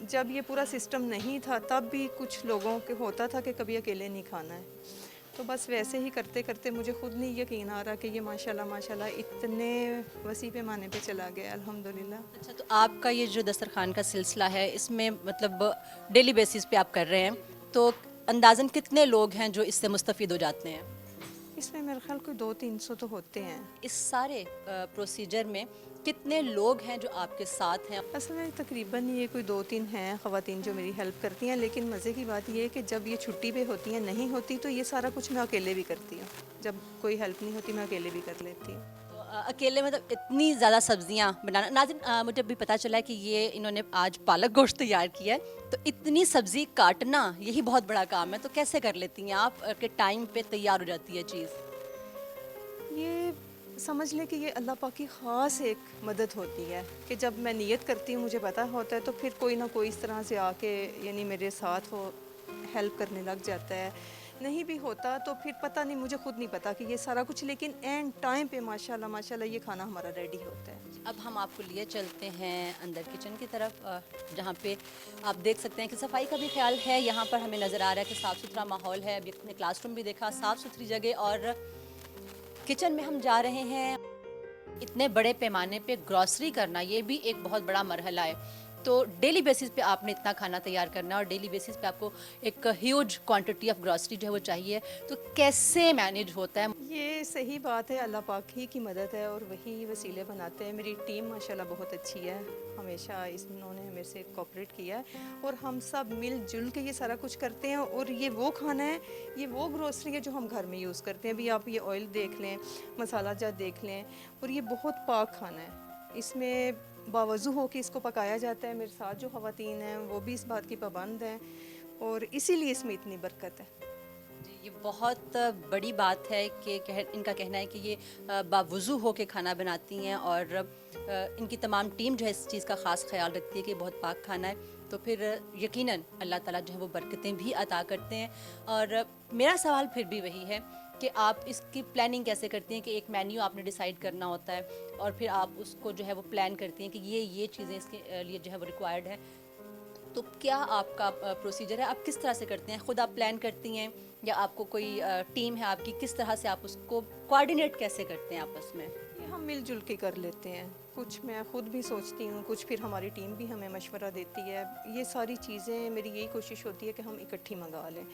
جب یہ پورا سسٹم نہیں تھا تب بھی کچھ لوگوں کے ہوتا تھا کہ کبھی اکیلے نہیں کھانا ہے، تو بس ویسے ہی کرتے کرتے مجھے خود نہیں یقین آ رہا کہ یہ ماشاءاللہ ماشاءاللہ اتنے وسیع پیمانے پہ چلا گیا الحمدللہ۔ اچھا، تو آپ کا یہ جو دسترخوان کا سلسلہ ہے اس میں مطلب ڈیلی بیسس پہ آپ کر رہے ہیں، تو اندازاً کتنے لوگ ہیں جو اس سے مستفید ہو جاتے ہیں؟ اس میں میرے خیال کوئی 200-300 تو ہوتے ہیں۔ اس سارے پروسیجر میں کتنے لوگ ہیں جو آپ کے ساتھ ہیں؟ اصل میں تقریباً یہ کوئی 2-3 ہیں خواتین جو میری ہیلپ کرتی ہیں، لیکن مزے کی بات یہ ہے کہ جب یہ چھٹی پہ ہوتی ہیں نہیں ہوتی تو یہ سارا کچھ میں اکیلے بھی کرتی ہوں، جب کوئی ہیلپ نہیں ہوتی میں اکیلے بھی کر لیتی ہوں۔ تو اکیلے مطلب اتنی زیادہ سبزیاں بنانا، ناظرین مجھے ابھی پتہ چلا ہے کہ یہ انہوں نے آج پالک گوشت تیار کیا ہے، تو اتنی سبزی کاٹنا یہی بہت بڑا کام ہے، تو کیسے کر لیتی ہیں آپ کہ ٹائم پہ تیار ہو جاتی ہے چیز؟ یہ سمجھ لیں کہ یہ اللہ پاک کی خاص ایک مدد ہوتی ہے کہ جب میں نیت کرتی ہوں مجھے پتہ ہوتا ہے تو پھر کوئی نہ کوئی اس طرح سے آ کے یعنی میرے ساتھ وہ ہیلپ کرنے لگ جاتا ہے، نہیں بھی ہوتا تو پھر پتہ نہیں، مجھے خود نہیں پتہ کہ یہ سارا کچھ، لیکن اینڈ ٹائم پہ ماشاءاللہ ماشاءاللہ یہ کھانا ہمارا ریڈی ہوتا ہے۔ اب ہم آپ کو لیے چلتے ہیں اندر کچن کی طرف، جہاں پہ آپ دیکھ سکتے ہیں کہ صفائی کا بھی خیال ہے، یہاں پر ہمیں نظر آ رہا ہے کہ صاف ستھرا ماحول ہے، ابھی اپنے کلاس روم بھی دیکھا، صاف ستھری جگہ، اور کچن میں ہم جا رہے ہیں۔ اتنے بڑے پیمانے پہ گروسری کرنا یہ بھی ایک بہت بڑا مرحلہ ہے، تو ڈیلی بیسس پہ آپ نے اتنا کھانا تیار کرنا ہے اور ڈیلی بیسس پہ آپ کو ایک ہیوج کوانٹٹی آف گروسری جو ہے وہ چاہیے، تو کیسے مینیج ہوتا ہے؟ یہ صحیح بات ہے، اللہ پاک ہی کی مدد ہے اور وہی وسیلے بناتے ہیں۔ میری ٹیم ماشاءاللہ بہت اچھی ہے، ہمیشہ انہوں نے میرے سے کوآپریٹ کیا ہے اور ہم سب مل جل کے یہ سارا کچھ کرتے ہیں، اور یہ وہ کھانا ہے، یہ وہ گروسری ہے جو ہم گھر میں یوز کرتے ہیں۔ ابھی آپ یہ آئل دیکھ لیں، مسالہ جات دیکھ لیں، اور یہ بہت پاک کھانا ہے، اس میں باوضو ہو کے اس کو پکایا جاتا ہے۔ میرے ساتھ جو خواتین ہیں وہ بھی اس بات کی پابند ہیں، اور اسی لیے اس میں اتنی برکت ہے۔ یہ بہت بڑی بات ہے کہ ان کا کہنا ہے کہ یہ باوضو ہو کے کھانا بناتی ہیں، اور ان کی تمام ٹیم جو ہے اس چیز کا خاص خیال رکھتی ہے کہ بہت پاک کھانا ہے، تو پھر یقیناً اللہ تعالیٰ جو ہے وہ برکتیں بھی عطا کرتے ہیں۔ اور میرا سوال پھر بھی وہی ہے کہ آپ اس کی پلاننگ کیسے کرتی ہیں کہ ایک مینیو آپ نے ڈیسائیڈ کرنا ہوتا ہے اور پھر آپ اس کو جو ہے وہ پلان کرتی ہیں کہ یہ چیزیں اس کے لیے جو ہے وہ ریکوائرڈ ہے، تو کیا آپ کا پروسیجر ہے؟ آپ کس طرح سے کرتے ہیں؟ خود آپ پلان کرتی ہیں یا آپ کو کوئی ٹیم ہے آپ کی؟ کس طرح سے آپ اس کو کوآرڈینیٹ کیسے کرتے ہیں آپس میں؟ یہ ہم مل جل کے کر لیتے ہیں، کچھ میں خود بھی سوچتی ہوں، کچھ پھر ہماری ٹیم بھی ہمیں مشورہ دیتی ہے۔ یہ ساری چیزیں میری یہی کوشش ہوتی ہے کہ ہم اکٹھی منگا لیں،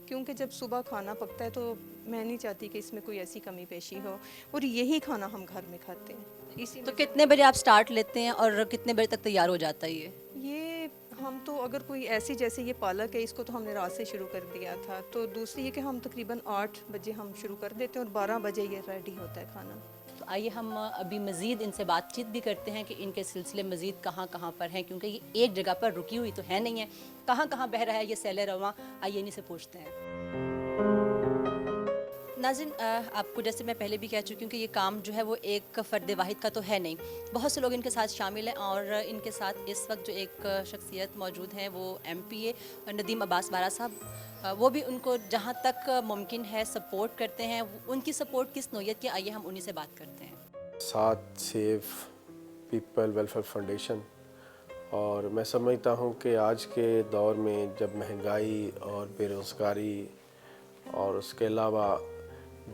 کیونکہ جب صبح کھانا پکتا ہے تو میں نہیں چاہتی کہ اس میں کوئی ایسی کمی پیشی ہو، اور یہی کھانا ہم گھر میں کھاتے ہیں۔ اسی تو میں کتنے بجے آپ سٹارٹ لیتے ہیں اور کتنے بجے تک تیار ہو جاتا ہے یہ ہم تو اگر کوئی ایسی جیسے یہ پالک ہے، اس کو تو ہم نے رات سے شروع کر دیا تھا، تو دوسری یہ کہ ہم تقریباً 8 بجے ہم شروع کر دیتے ہیں اور 12 بجے یہ ریڈی ہوتا ہے کھانا۔ تو آئیے ہم ابھی مزید ان سے بات چیت بھی کرتے ہیں کہ ان کے سلسلے مزید کہاں کہاں پر ہیں، کیونکہ یہ ایک جگہ پر رکی ہوئی تو ہے نہیں ہے، کہاں کہاں بہہ رہا ہے یہ سیل رواں، آئیے انہیں سے پوچھتے ہیں۔ ناظرین، آپ کو جیسے میں پہلے بھی کہہ چکی ہوں کہ یہ کام جو ہے وہ ایک فرد واحد کا تو ہے نہیں، بہت سے لوگ ان کے ساتھ شامل ہیں، اور ان کے ساتھ اس وقت جو ایک شخصیت موجود ہیں وہ MP ندیم عباس بارہ صاحب، وہ بھی ان کو جہاں تک ممکن ہے سپورٹ کرتے ہیں۔ ان کی سپورٹ کس نوعیت کی؟ آئیے ہم انہی سے بات کرتے ہیں۔ ساتھ سیو پیپل ویلفیئر فاؤنڈیشن، اور میں سمجھتا ہوں کہ آج کے دور میں جب مہنگائی اور بے روزگاری اور اس کے علاوہ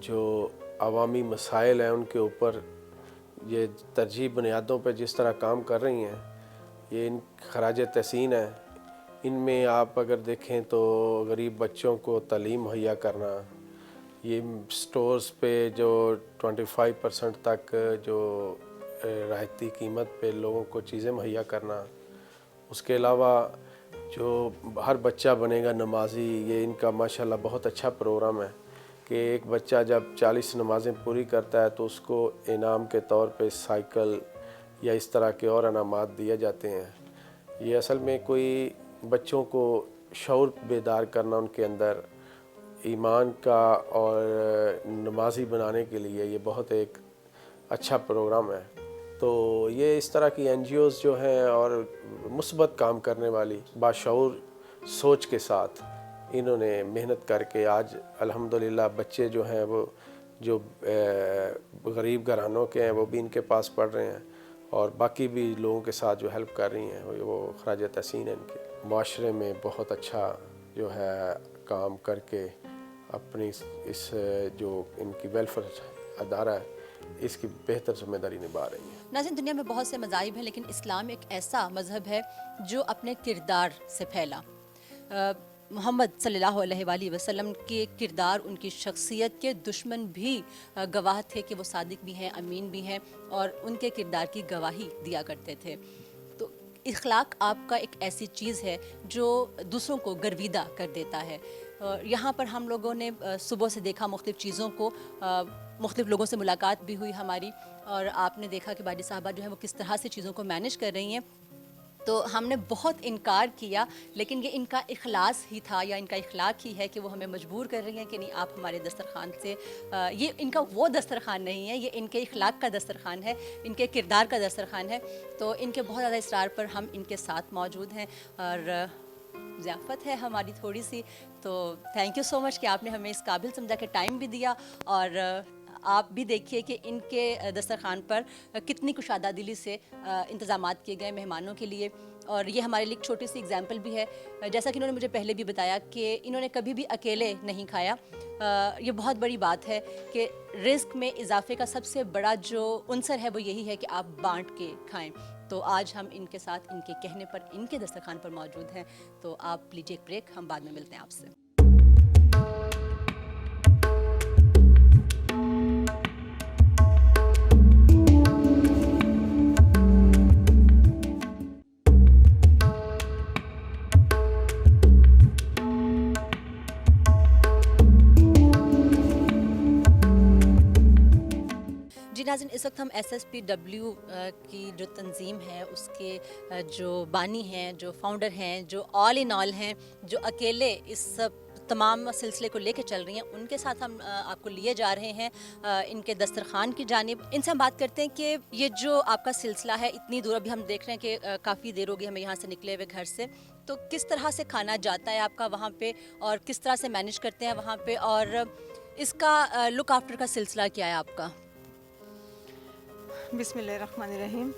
جو عوامی مسائل ہیں ان کے اوپر یہ ترجیحی بنیادوں پہ جس طرح کام کر رہی ہیں، یہ ان خراج تحسین ہے۔ ان میں آپ اگر دیکھیں تو غریب بچوں کو تعلیم مہیا کرنا، یہ سٹورز پہ جو 25% تک جو رعایتی قیمت پہ لوگوں کو چیزیں مہیا کرنا، اس کے علاوہ جو ہر بچہ بنے گا نمازی، یہ ان کا ماشاءاللہ بہت اچھا پروگرام ہے کہ ایک بچہ جب 40 نمازیں پوری کرتا ہے تو اس کو انعام کے طور پہ سائیکل یا اس طرح کے اور انعامات دیے جاتے ہیں۔ یہ اصل میں کوئی بچوں کو شعور بیدار کرنا ان کے اندر ایمان کا اور نمازی بنانے کے لیے یہ بہت ایک اچھا پروگرام ہے۔ تو یہ اس طرح کی NGOز جو ہیں اور مثبت کام کرنے والی باشعور سوچ کے ساتھ انہوں نے محنت کر کے آج الحمدللہ بچے جو ہیں وہ جو غریب گھرانوں کے ہیں وہ بھی ان کے پاس پڑھ رہے ہیں، اور باقی بھی لوگوں کے ساتھ جو ہیلپ کر رہی ہیں وہ خراج تحسین ہے ان کے. معاشرے میں بہت اچھا جو ہے کام کر کے اپنی اس جو ان کی ویلفیئر ادارہ ہے اس کی بہتر ذمہ داری نبھا رہی ہیں. ناظرین، دنیا میں بہت سے مذاہب ہیں لیکن اسلام ایک ایسا مذہب ہے جو اپنے کردار سے پھیلا. محمد صلی اللہ علیہ وآلہ وسلم کے کردار، ان کی شخصیت کے دشمن بھی گواہ تھے کہ وہ صادق بھی ہیں، امین بھی ہیں، اور ان کے کردار کی گواہی دیا کرتے تھے. تو اخلاق آپ کا ایک ایسی چیز ہے جو دوسروں کو گرویدہ کر دیتا ہے. یہاں پر ہم لوگوں نے صبح سے دیکھا مختلف چیزوں کو، مختلف لوگوں سے ملاقات بھی ہوئی ہماری، اور آپ نے دیکھا کہ باجی صاحبہ جو ہے وہ کس طرح سے چیزوں کو مینیج کر رہی ہیں. تو ہم نے بہت انکار کیا، لیکن یہ ان کا اخلاص ہی تھا یا ان کا اخلاق ہی ہے کہ وہ ہمیں مجبور کر رہی ہیں کہ نہیں، آپ ہمارے دسترخوان سے، یہ ان کا وہ دسترخوان نہیں ہے، یہ ان کے اخلاق کا دسترخوان ہے، ان کے کردار کا دسترخوان ہے. تو ان کے بہت زیادہ اصرار پر ہم ان کے ساتھ موجود ہیں، اور ضیافت ہے ہماری تھوڑی سی. تو تھینک یو سو مچ کہ آپ نے ہمیں اس قابل سمجھا کہ ٹائم بھی دیا، اور آپ بھی دیکھیے کہ ان کے دسترخوان پر کتنی کشادہ دلی سے انتظامات کیے گئے مہمانوں کے لیے. اور یہ ہمارے لیے ایک چھوٹی سی اگزامپل بھی ہے، جیسا کہ انہوں نے مجھے پہلے بھی بتایا کہ انہوں نے کبھی بھی اکیلے نہیں کھایا. یہ بہت بڑی بات ہے کہ رزق میں اضافے کا سب سے بڑا جو عنصر ہے وہ یہی ہے کہ آپ بانٹ کے کھائیں. تو آج ہم ان کے ساتھ ان کے کہنے پر ان کے دسترخوان پر موجود ہیں. تو آپ لیجیے ایک بریک، ہم بعد میں ملتے ہیں آپ سے. ناظرین، اس وقت ہم SSPW کی جو تنظیم ہے اس کے جو بانی ہیں، جو فاؤنڈر ہیں، جو آل ان آل ہیں، جو اکیلے اس تمام سلسلے کو لے کے چل رہی ہیں، ان کے ساتھ ہم آپ کو لیے جا رہے ہیں ان کے دسترخوان کی جانب. ان سے ہم بات کرتے ہیں کہ یہ جو آپ کا سلسلہ ہے اتنی دور، ابھی ہم دیکھ رہے ہیں کہ کافی دیر ہو گئی ہمیں یہاں سے نکلے ہوئے گھر سے، تو کس طرح سے کھانا جاتا ہے آپ کا وہاں پہ، اور کس طرح سے مینیج کرتے ہیں وہاں پہ، اور اس کا لک آفٹر کا سلسلہ کیا ہے آپ کا؟ بسم اللہ الرحمن الرحیم.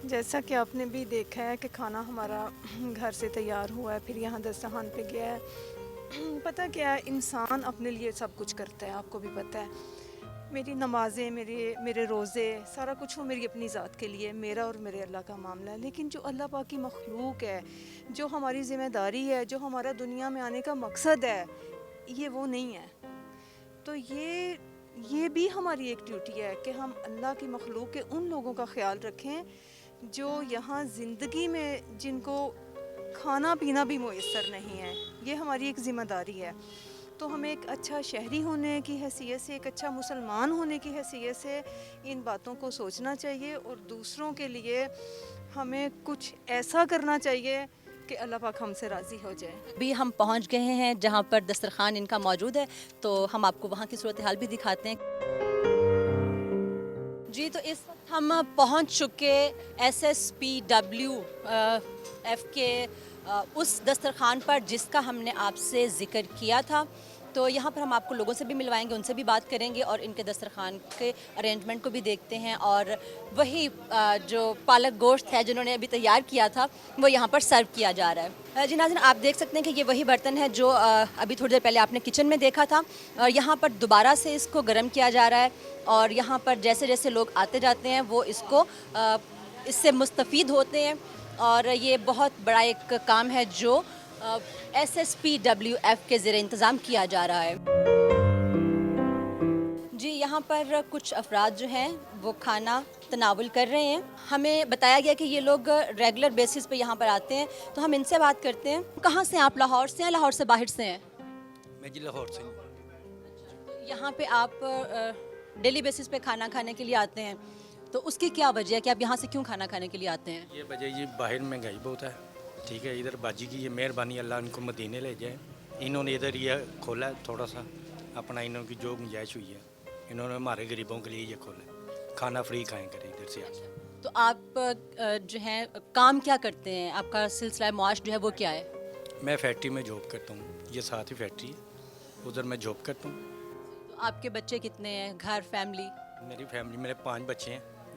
جیسا کہ آپ نے بھی دیکھا ہے کہ کھانا ہمارا گھر سے تیار ہوا ہے، پھر یہاں دسترخوان پہ گیا ہے. پتہ کیا ہے، انسان اپنے لیے سب کچھ کرتا ہے، آپ کو بھی پتہ ہے. میری نمازیں، میرے روزے، سارا کچھ وہ میری اپنی ذات کے لیے، میرا اور میرے اللہ کا معاملہ ہے. لیکن جو اللہ پاک کی مخلوق ہے، جو ہماری ذمہ داری ہے، جو ہمارا دنیا میں آنے کا مقصد ہے، یہ وہ نہیں ہے. تو یہ بھی ہماری ایک ڈیوٹی ہے کہ ہم اللہ کی مخلوق کے ان لوگوں کا خیال رکھیں جو یہاں زندگی میں جن کو کھانا پینا بھی میسر نہیں ہے. یہ ہماری ایک ذمہ داری ہے. تو ہمیں ایک اچھا شہری ہونے کی حیثیت سے، ایک اچھا مسلمان ہونے کی حیثیت سے ان باتوں کو سوچنا چاہیے، اور دوسروں کے لیے ہمیں کچھ ایسا کرنا چاہیے کہ اللہ پاک ہم سے راضی ہو جائے. ابھی ہم پہنچ گئے ہیں جہاں پر دسترخوان ان کا موجود ہے، تو ہم آپ کو وہاں کی صورتحال بھی دکھاتے ہیں. جی، تو اس وقت ہم پہنچ چکے SSPW کے اس دسترخوان پر جس کا ہم نے آپ سے ذکر کیا تھا. تو یہاں پر ہم آپ کو لوگوں سے بھی ملوائیں گے، ان سے بھی بات کریں گے، اور ان کے دسترخوان کے ارینجمنٹ کو بھی دیکھتے ہیں. اور وہی جو پالک گوشت ہے جنہوں نے ابھی تیار کیا تھا وہ یہاں پر سرو کیا جا رہا ہے. جی ناظرین، آپ دیکھ سکتے ہیں کہ یہ وہی برتن ہے جو ابھی تھوڑی دیر پہلے آپ نے کچن میں دیکھا تھا، اور یہاں پر دوبارہ سے اس کو گرم کیا جا رہا ہے. اور یہاں پر جیسے جیسے لوگ آتے جاتے ہیں وہ اس کو اس سے مستفید ہوتے ہیں. اور یہ بہت بڑا ایک کام ہے جو SSPWF کے زیر انتظام کیا جا رہا ہے. جی، یہاں پر کچھ افراد جو ہیں وہ کھانا تناول کر رہے ہیں. ہمیں بتایا گیا کہ یہ لوگ ریگولر بیسس پہ یہاں پر آتے ہیں، تو ہم ان سے بات کرتے ہیں. کہاں سے ہیں آپ؟ لاہور سے ہیں، لاہور سے باہر سے ہیں؟ میں جی لاہور سے ہوں. یہاں پہ آپ ڈیلی بیسس پہ کھانا کھانے کے لیے آتے ہیں، تو اس کی کیا وجہ ہے کہ آپ یہاں سے کیوں کھانا کھانے کے لیے آتے ہیں؟ یہ وجہ یہ باہر مہنگائی بہت ہے، ٹھیک ہے. ادھر باجی کی یہ مہربانی، اللہ ان کو مدینے لے جائے. انہوں نے ادھر یہ کھولا ہے تھوڑا سا اپنا، انہوں کی جو گنجائش ہوئی ہے انہوں نے ہمارے غریبوں کے لیے یہ کھولا ہے. کھانا فری کھائیں کریں ادھر سے. تو آپ جو ہیں کام کیا کرتے ہیں؟ آپ کا سلسلہ معاش جو ہے وہ کیا ہے؟ میں فیکٹری میں جاب کرتا ہوں، یہ ساتھ ہی فیکٹری ہے، ادھر میں جاب کرتا ہوں. تو آپ کے بچے کتنے ہیں؟ گھر، فیملی؟ میری فیملی، میرے 5 بچے ہیں،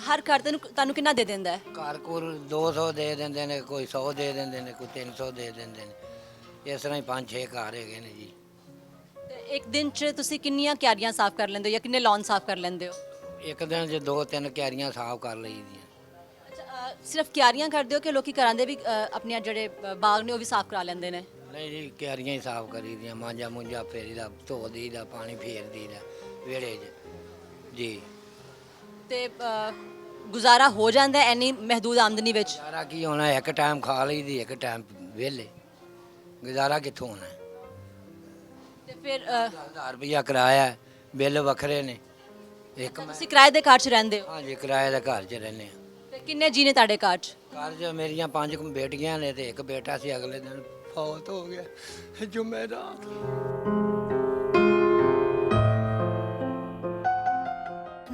ਹਰ ਘਰ ਤੁਹਾਨੂੰ ਕਿੰਨਾ ਦੇ ਦਿੰਦਾ ਹੈ? ਘਰ ਕੋਲ 200 ਦੇ ਦਿੰਦੇ ਨੇ, ਕੋਈ 100 ਦੇ ਦਿੰਦੇ ਨੇ, ਕੋਈ 300 ਦੇ ਦਿੰਦੇ ਨੇ, ਇਸ ਤਰ੍ਹਾਂ ਹੀ 5-6 ਘਰ ਹੈਗੇ ਨੇ ਜੀ। ਤੇ ਇੱਕ ਦਿਨ 'ਚ ਤੁਸੀਂ ਕਿੰਨੀਆਂ ਕਿਆਰੀਆਂ ਸਾਫ਼ ਕਰ ਲੈਂਦੇ ਹੋ ਜਾਂ ਕਿੰਨੇ ਲੌਨ ਸਾਫ਼ ਕਰ ਲੈਂਦੇ ਹੋ? ਇੱਕ ਦਿਨ 'ਚ 2-3 ਕਿਆਰੀਆਂ ਸਾਫ਼ ਕਰ ਲਈਦੀਆਂ। ਅੱਛਾ, ਸਿਰਫ ਕਿਆਰੀਆਂ ਕਰਦੇ ਹੋ ਕਿ ਲੋਕੀ ਘਰਾਂ ਦੇ ਵੀ ਆਪਣੇ ਜਿਹੜੇ ਬਾਗ ਨੇ ਉਹ ਵੀ ਸਾਫ਼ ਕਰਾ ਲੈਂਦੇ ਨੇ? ਨਹੀਂ ਜੀ ਕਿਆਰੀਆਂ ਹੀ ਸਾਫ਼ ਕਰੀਦੀਆਂ, ਮਾਂਜਾ ਮੁੰਜਾ ਫੇਰੀਦਾ, ਧੋ ਦਈਦਾ, ਪਾਣੀ ਫੇਰ ਦਈਦਾ ਵਿਹੜੇ 'ਚ ਜੀ। ਤੇ ਗੁਜ਼ਾਰਾ ਹੋ ਜਾਂਦਾ ਹੈ ਇੰਨੀ ਮਹਿਦੂਦ ਆਮਦਨੀ ਵਿੱਚ? ਗੁਜ਼ਾਰਾ ਕੀ ਹੋਣਾ, ਇੱਕ ਟਾਈਮ ਖਾ ਲਈਦੀ, ਇੱਕ ਟਾਈਮ ਵਿਹਲੇ, ਗੁਜ਼ਾਰਾ ਕਿੱਥੋਂ ਹੋਣਾ। ਤੇ ਫਿਰ 10,000 ਰੁਪਈਆ ਕਿਰਾਇਆ, ਬਿੱਲ ਵੱਖਰੇ ਨੇ। ਇੱਕ ਮੈਂ ਤੁਸੀਂ ਕਿਰਾਏ ਦੇ ਘਰ 'ਚ ਰਹਿੰਦੇ ਹੋ? ਹਾਂ ਜੀ ਕਿਰਾਏ ਦਾ ਘਰ 'ਚ ਰਹਿੰਦੇ ਹਾਂ। ਤੇ ਕਿੰਨੇ ਜੀ ਨੇ ਤੁਹਾਡੇ ਘਰ 'ਚ? ਘਰ 'ਚ ਮੇਰੀਆਂ 5 ਬੇਟੀਆਂ ਨੇ ਤੇ ਇੱਕ ਬੇਟਾ ਸੀ, ਅਗਲੇ ਦਿਨ ਫੌਤ ਹੋ ਗਿਆ ਜੁਮੇਰਾਤ।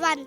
1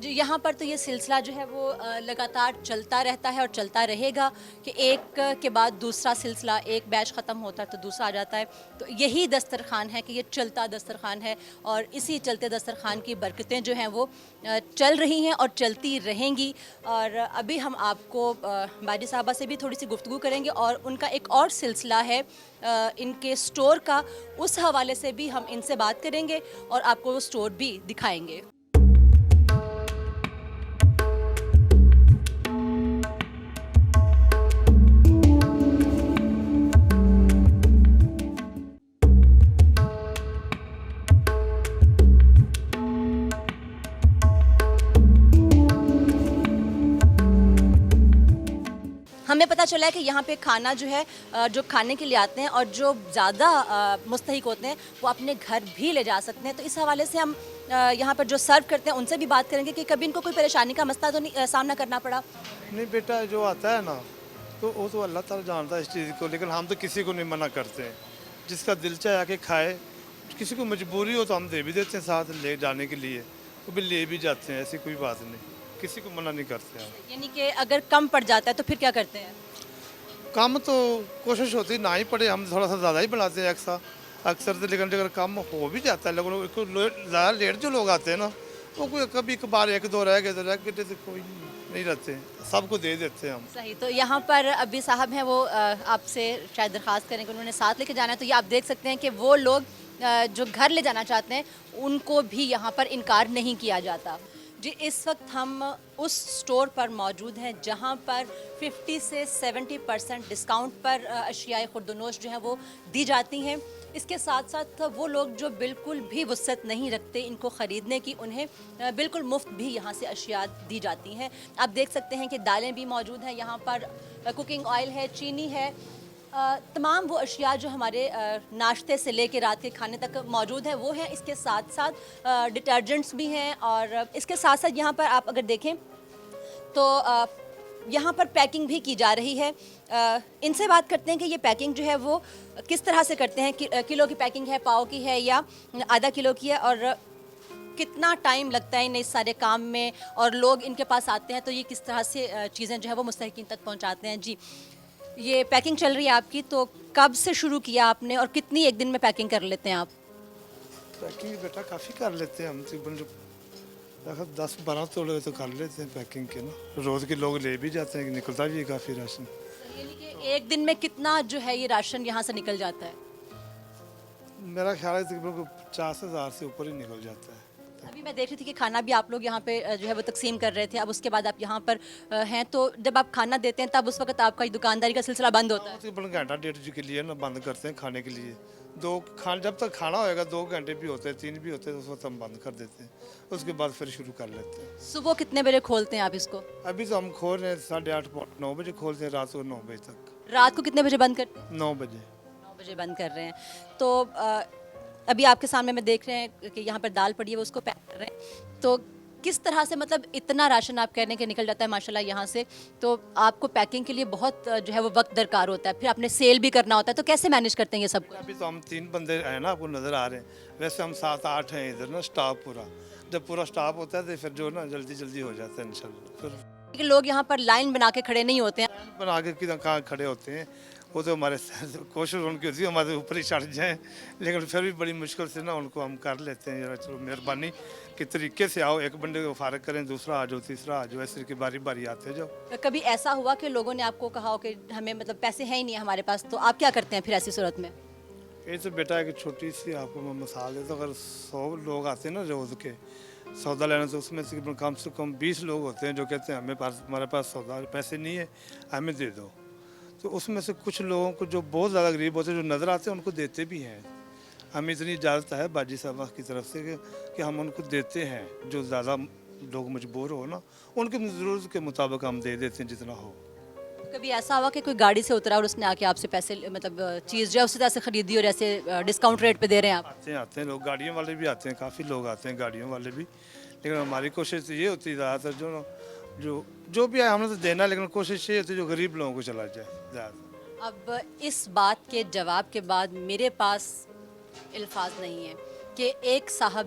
جی یہاں پر تو یہ سلسلہ جو ہے وہ لگاتار چلتا رہتا ہے اور چلتا رہے گا کہ ایک کے بعد دوسرا سلسلہ، ایک بیچ ختم ہوتا ہے تو دوسرا آ جاتا ہے. تو یہی دسترخوان ہے کہ یہ چلتا دسترخوان ہے اور اسی چلتے دسترخوان کی برکتیں جو ہیں وہ چل رہی ہیں اور چلتی رہیں گی. اور ابھی ہم آپ کو باجی صاحبہ سے بھی تھوڑی سی گفتگو کریں گے اور ان کا ایک اور سلسلہ ہے ان کے سٹور کا، اس حوالے سے بھی ہم ان سے بات کریں گے اور آپ کو وہ سٹور بھی دکھائیں گے. ہمیں پتہ چلا ہے کہ یہاں پہ کھانا جو ہے جو کھانے کے لیے آتے ہیں اور جو زیادہ مستحق ہوتے ہیں وہ اپنے گھر بھی لے جا سکتے ہیں. تو اس حوالے سے ہم یہاں پر جو سرو کرتے ہیں ان سے بھی بات کریں گے کہ کبھی ان کو کوئی پریشانی کا مسئلہ تو نہیں سامنا کرنا پڑا. نہیں بیٹا جو آتا ہے نا تو وہ تو اللہ تعالیٰ جانتا ہے اس چیز کو، لیکن ہم تو کسی کو نہیں منع کرتے ہیں. جس کا دل چاہے آ کے کھائے، کسی کو مجبوری ہو تو ہم دے بھی دیتے ہیں ساتھ لے جانے کے لیے، وہ بھی لے بھی جاتے ہیں، ایسی کوئی بات نہیں، کسی کو منع نہیں کرتے ہیں. یعنی کہ اگر کم پڑ جاتا ہے تو پھر کیا کرتے ہیں؟ کم تو کوشش ہوتی نہ ہی پڑے، ہم تھوڑا سا زیادہ ہی بناتے ہیں اکثر سے، لیکن اگر کم ہو بھی جاتا ہے لیکن زیادہ لیٹ جو لوگ آتے ہیں نا وہ کوئی کبھی کبھار ایک دو رہ گئے تو رہ گئے تو کوئی نہیں رہتے، سب کو دے دیتے ہیں ہم. صحیح. تو یہاں پر ابھی صاحب ہیں وہ آپ سے شاید درخواست کریں کہ انہوں نے ساتھ لے کے جانا ہے. تو یہ آپ دیکھ سکتے ہیں کہ وہ لوگ جو گھر لے جانا چاہتے ہیں ان کو بھی یہاں پر انکار نہیں کیا جاتا. جی اس وقت ہم اس سٹور پر موجود ہیں جہاں پر 50 سے 70% ڈسکاؤنٹ پر اشیاء خوردونوش جو ہیں وہ دی جاتی ہیں. اس کے ساتھ ساتھ وہ لوگ جو بالکل بھی وسعت نہیں رکھتے ان کو خریدنے کی، انہیں بالکل مفت بھی یہاں سے اشیاء دی جاتی ہیں. آپ دیکھ سکتے ہیں کہ دالیں بھی موجود ہیں یہاں پر، کوکنگ آئل ہے، چینی ہے، تمام وہ اشیاء جو ہمارے ناشتے سے لے کے رات کے کھانے تک موجود ہیں وہ ہیں. اس کے ساتھ ساتھ ڈٹرجنٹس بھی ہیں اور اس کے ساتھ ساتھ یہاں پر آپ اگر دیکھیں تو یہاں پر پیکنگ بھی کی جا رہی ہے. ان سے بات کرتے ہیں کہ یہ پیکنگ جو ہے وہ کس طرح سے کرتے ہیں، کلو کی پیکنگ ہے، پاؤ کی ہے یا آدھا کلو کی ہے، اور کتنا ٹائم لگتا ہے ان اس سارے کام میں، اور لوگ ان کے پاس آتے ہیں تو یہ کس طرح سے چیزیں جو ہے وہ مستحقین تک پہنچاتے ہیں. جی یہ پیکنگ چل رہی ہے آپ کی، تو کب سے شروع کیا آپ نے اور کتنی ایک دن میں پیکنگ کر لیتے ہیں آپ؟ پیکنگ بیٹا کافی کر لیتے ہیں ہم، تقریباً 10-12 توڑے تو کر لیتے ہیں پیکنگ کے نا. روز کے لوگ لے بھی جاتے ہیں، نکلتا بھی ہے کافی راشن. یعنی کہ ایک دن میں کتنا جو ہے یہ راشن یہاں سے نکل جاتا ہے؟ میرا خیال ہے تقریباً 50,000 سے اوپر ہی نکل جاتا ہے. ابھی میں دیکھ رہی تھی کہ کھانا بھی آپ لوگ یہاں پہ جو ہے وہ تقسیم کر رہے تھے، اب اس کے بعد آپ یہاں پر ہیں تو جب آپ کھانا دیتے ہیں تب اس وقت آپ کا دکانداری کا سلسلہ بند ہوتا ہے؟ تقریباً گھنٹہ ڈیڑھ کے لیے نا بند کرتے ہیں کھانے کے لیے. جب تک کھانا ہوئے گا 2 گھنٹے بھی ہوتے ہیں، 3 بھی ہوتے ہیں، اس وقت ہم بند کر دیتے ہیں. اس کے بعد پھر شروع کر لیتے ہیں. صبح کتنے بجے کھولتے ہیں آپ اس کو؟ ابھی تو ہم کھول رہے ہیں 8:30-9 بجے کھولتے ہیں، رات کو 9 بجے تک. رات کو کتنے بجے بند کرتے ہیں؟ 9 بجے. 9 بجے بند کر رہے ہیں. تو ابھی آپ کے سامنے میں دیکھ رہے ہیں کہ یہاں پر دال پڑی ہے، وہ اس کو پیک کر رہے ہیں. تو کس طرح سے مطلب اتنا راشن آپ کہنے کے نکل جاتا ہے ماشاءاللہ یہاں سے، تو آپ کو پیکنگ کے لیے بہت جو ہے وہ وقت درکار ہوتا ہے، پھر آپ نے سیل بھی کرنا ہوتا ہے، تو کیسے مینیج کرتے ہیں یہ سب کو؟ ابھی تو ہم 3 بندے ہیں نا، آپ کو نظر آ رہے ہیں، ویسے ہم 7-8 ہیں ادھر نا اسٹاف پورا. جب پورا اسٹاف ہوتا ہے تو پھر جو نا جلدی ہو جاتا ہے انشاءاللہ. پھر لوگ یہاں پر لائن بنا کے کھڑے نہیں ہوتے ہیں؟ بنا کے کہاں کھڑے ہوتے ہیں، وہ تو ہمارے کوشش ان کی ہوتی ہے ہمارے اوپر ہی چڑھ جائیں، لیکن پھر بھی بڑی مشکل سے نا ان کو ہم کر لیتے ہیں. ذرا چلو مہربانی کے طریقے سے آؤ، ایک بندے کو فارغ کریں، دوسرا آ جاؤ، تیسرا آ جاؤ، ایسے کہ باری آتے جاؤ. کبھی ایسا ہوا کہ لوگوں نے آپ کو کہا ہو کہ ہمیں مطلب پیسے ہیں ہی نہیں ہمارے پاس، تو آپ کیا کرتے ہیں پھر ایسی صورت میں؟ یہ تو بیٹا ایک چھوٹی سی آپ کو میں مثال دیتا ہوں. اگر 100 لوگ آتے ہیں نا روز کے سودا لینا، تو اس میں سے کم 20 لوگ ہوتے ہیں جو کہتے ہیں ہمارے پاس سودا پیسے نہیں ہے، ہمیں دے دو. تو اس میں سے کچھ لوگوں کو جو بہت زیادہ غریب ہوتے ہیں، جو نظر آتے ہیں، ان کو دیتے بھی ہیں. ہمیں اتنی اجازت ہے باجی صاحبہ کی طرف سے کہ ہم ان کو دیتے ہیں. جو زیادہ لوگ مجبور ہو نا، ان کی ضرورت کے مطابق ہم دے دیتے ہیں جتنا ہو. کبھی ایسا ہوا کہ کوئی گاڑی سے اترا اور اس نے آ کے آپ سے پیسے مطلب چیز جو ہے اسی طرح سے خریدی اور ایسے ڈسکاؤنٹ ریٹ پہ دے رہے ہیں آپ؟ آتے ہیں لوگ، گاڑیوں والے بھی آتے ہیں، کافی لوگ آتے ہیں گاڑیوں والے بھی. لیکن ہماری کوشش یہ ہوتی ہے زیادہ تر جو بھی آئے ہم نے تو دینا، لیکن کوشش یہ ہوتی ہے جو غریب لوگوں کو چلا جائے زیادہ. اب اس بات کے جواب کے بعد میرے پاس الفاظ نہیں ہیں کہ ایک صاحب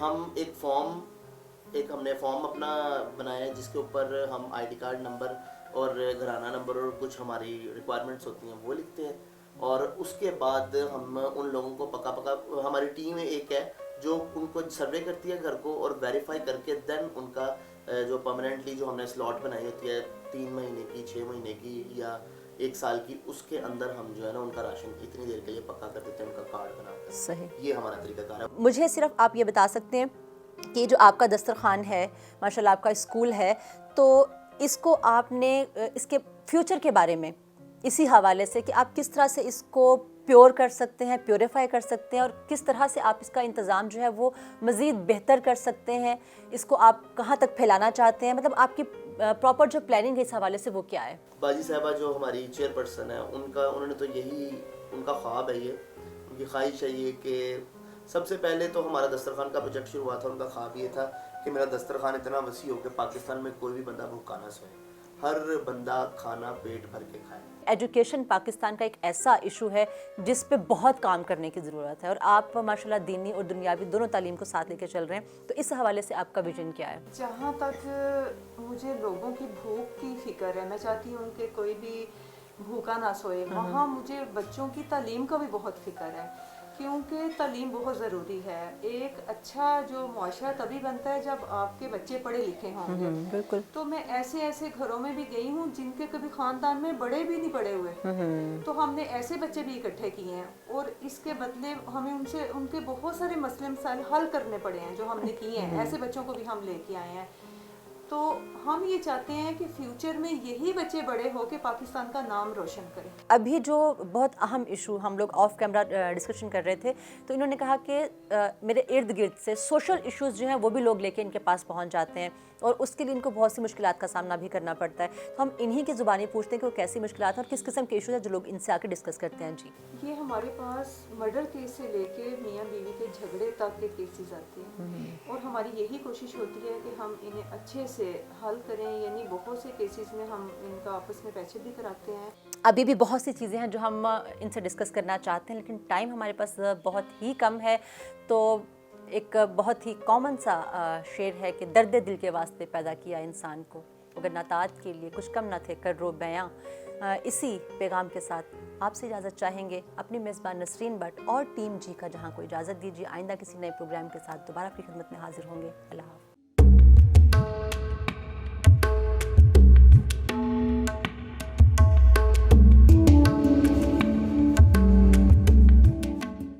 ہم ہم نے فارم اپنا بنایا ہے جس کے اوپر ہم آئی ڈی کارڈ نمبر اور گھرانہ نمبر اور کچھ ہماری ریکوائرمنٹس ہوتی ہیں وہ لکھتے ہیں، اور اس کے بعد ہم ان لوگوں کو پکا ہماری ٹیم ایک ہے جو ان کو سروے کرتی ہے گھر کو اور ویریفائی کر کے دین ان کا جو پرماننٹلی جو ہم نے سلاٹ بنائی ہوتی ہے 3 مہینے کی 6 مہینے کی یا 1 سال کی، اس کے اندر ہم جو ہے نا ان کا راشن اتنی دیر کے لیے پکا کر دیتے ہیں، ان کا کارڈ بنا کر. صحیح. یہ ہمارا طریقہ کار ہے. مجھے صرف آپ یہ بتا سکتے ہیں کہ جو آپ کا دسترخوان ہے، ماشاءاللہ آپ کا اسکول ہے، تو اس کو آپ نے اس کے فیوچر کے بارے میں اسی حوالے سے کہ آپ کس طرح سے اس کو پیور کر سکتے ہیں، پیوریفائی کر سکتے ہیں، اور کس طرح سے آپ اس کا انتظام جو ہے وہ مزید بہتر کر سکتے ہیں، اس کو آپ کہاں تک پھیلانا چاہتے ہیں، مطلب آپ کی پراپر جو پلاننگ ہے اس حوالے سے وہ کیا ہے؟ باجی صاحبہ جو ہماری چیئر پرسن ہے انہوں نے تو یہی ان کا خواب ہے، یہ ان کی خواہش ہے یہ کہ سب سے پہلے تو ہمارا دسترخوان کا پروجیکٹ شروع ہوا تھا، ان کا خواب یہ تھا کہ میرا دسترخوان اتنا وسیع ہو کہ پاکستان میں کوئی بھی بندہ بھوکا نہ سوئے، ہر بندہ کھانا پیٹ بھر کے کھائے. ایجوکیشن پاکستان کا ایک ایسا ایشو ہے جس پہ بہت کام کرنے کی ضرورت ہے، اور آپ ماشاءاللہ دینی اور دنیاوی دونوں تعلیم کو ساتھ لے کے چل رہے ہیں، تو اس حوالے سے آپ کا ویژن کیا ہے؟ جہاں تک مجھے لوگوں کی بھوک کی فکر ہے، میں چاہتی ہوں کہ کوئی بھی بھوکا نہ سوئے. وہاں مجھے بچوں کی تعلیم کا بھی بہت فکر ہے، کیونکہ تعلیم بہت ضروری ہے. ایک اچھا جو معاشرہ تبھی بنتا ہے جب آپ کے بچے پڑھے لکھے ہوں گے. بالکل. تو میں ایسے گھروں میں بھی گئی ہوں جن کے کبھی خاندان میں بڑے بھی نہیں پڑھے ہوئے، تو ہم نے ایسے بچے بھی اکٹھے کیے ہیں، اور اس کے بدلے ہمیں ان کے بہت سارے مسئلے مسائل حل کرنے پڑے ہیں جو ہم نے کیے ہیں. ایسے بچوں کو بھی ہم لے کے آئے ہیں. تو ہم یہ چاہتے ہیں کہ فیوچر میں یہی بچے بڑے ہو کے پاکستان کا نام روشن کریں. ابھی جو بہت اہم ایشو ہم لوگ آف کیمرہ ڈسکشن کر رہے تھے، تو انہوں نے کہا کہ میرے ارد گرد سے سوشل ایشوز جو ہیں وہ بھی لوگ لے کے ان کے پاس پہنچ جاتے ہیں، اور اس کے لیے ان کو بہت سی مشکلات کا سامنا بھی کرنا پڑتا ہے. تو ہم انہی کی زبانی پوچھتے ہیں کہ وہ کیسی مشکلات ہیں اور کس قسم کے ایشوز ہیں جو لوگ ان سے آ کے ڈسکس کرتے ہیں. جی، یہ ہمارے پاس مرڈر کیس سے لے کے میاں بیوی کے جھگڑے تک کے کیسز آتے ہیں، اور ہماری یہی کوشش ہوتی ہے کہ ہم انہیں اچھے سے حل کریں. یعنی بہت سے کیسز میں ہم ان کا آپس میں پیچھے بھی کراتے ہیں. ابھی بھی بہت سی چیزیں ہیں جو ہم ان سے ڈسکس کرنا چاہتے ہیں، لیکن ٹائم ہمارے پاس بہت ہی کم ہے. تو ایک بہت ہی کامن سا شعر ہے کہ درد دل کے واسطے پیدا کیا انسان کو، اگر نطاعت کے لیے کچھ کم نہ تھے کر رو بیاں. اسی پیغام کے ساتھ آپ سے اجازت چاہیں گے اپنی میزبان نسرین بٹ اور ٹیم جی کا جہاں کو اجازت دیجیے. آئندہ کسی نئے پروگرام کے ساتھ دوبارہ آپ کی خدمت میں حاضر ہوں گے. اللہ حافظ.